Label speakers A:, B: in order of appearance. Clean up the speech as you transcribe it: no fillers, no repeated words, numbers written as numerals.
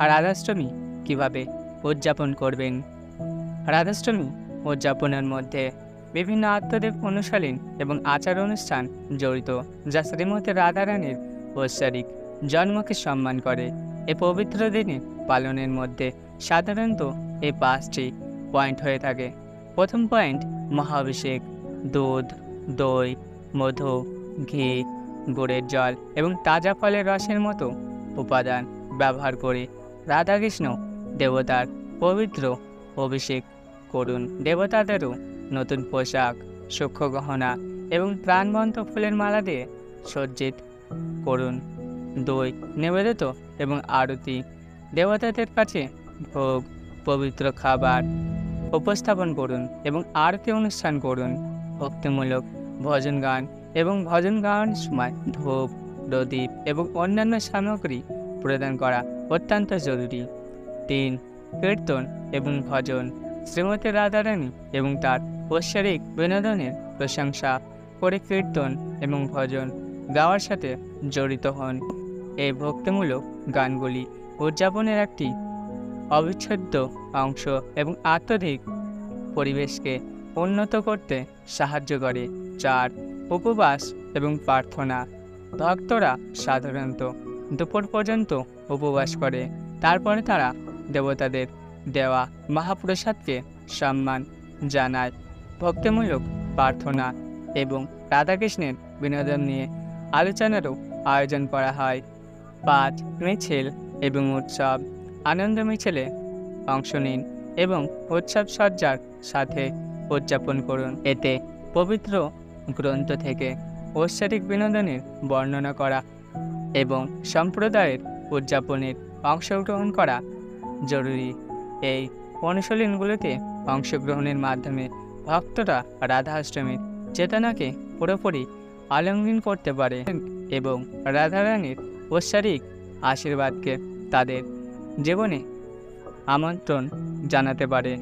A: আর রাধাষ্টমী কিভাবে উদযাপন করবেন। রাধাষ্টমী উদযাপনের মধ্যে বিভিন্ন আত্মদেব অনুশীলন এবং আচার অনুষ্ঠান জড়িত, যা শ্রীমতী রাধারানীর ঐশ্বরিক জন্মকে সম্মান করে। এ পবিত্র দিনে পালনের মধ্যে সাধারণত এই 5টি পয়েন্ট হয়ে থাকে। প্রথম পয়েন্ট, মহাভিষেক। দুধ, দই, মধু, ঘি, গুড়ের জল এবং তাজা ফলের রসের মতো উপাদান ব্যবহার করে রাধাকৃষ্ণ দেবতার পবিত্র অভিষেক করুন। দেবতাদেরও নতুন পোশাক, সূক্ষ্ম গহনা এবং প্রাণবন্ত ফুলের মালা দিয়ে সজ্জিত করুন। দই নিবেদিত এবং আরতি। দেবতাদের কাছে ভোগ, পবিত্র খাবার উপস্থাপন করুন এবং আরতি অনুষ্ঠান করুন। ভক্তিমূলক ভজন গান এবং ভজন গানের সময় ধূপ, প্রদীপ এবং অন্যান্য সামগ্রী প্রদান করা অত্যন্ত জরুরি। 3, কীর্তন এবং ভজন। শ্রীমতী রাধারানী এবং তার ঐশ্বরিক বিনোদনের প্রশংসা করে কীর্তন এবং ভজন গাওয়ার সাথে জড়িত হন। এই ভক্তিমূলক গানগুলি উদযাপনের একটি অবিচ্ছেদ্য অংশ এবং আত্মধিক পরিবেশকে উন্নত করতে সাহায্য করে। 4, উপবাস এবং প্রার্থনা। ভক্তরা সাধারণত দুপুর পর্যন্ত উপবাস করে, তারপরে তারা দেবতাদের দেওয়া মহাপ্রসাদকে সম্মান জানায়। ভক্তিমূলক প্রার্থনা এবং রাধাকৃষ্ণের বিনোদন নিয়ে আলোচনারও আয়োজন করা হয়। 5, মিছিল এবং উৎসব। আনন্দ মিছিলে অংশ নিন এবং উৎসব সজ্জার সাথে উদযাপন করুন। এতে পবিত্র গ্রন্থ থেকে ঐশ্বরিক বিনোদনের বর্ণনা করা এবং সম্প্রদায়ের উদযাপনের অংশগ্রহণ করা জরুরি। এই অনুশীলনগুলোতে অংশগ্রহণের মাধ্যমে ভক্তরা রাধাষ্টমীর চেতনাকে পুরোপুরি আলিঙ্গন করতে পারে এবং রাধারানীর ঐশ্বরিক আশীর্বাদকে তাদের জীবনে আমন্ত্রণ জানাতে পারে।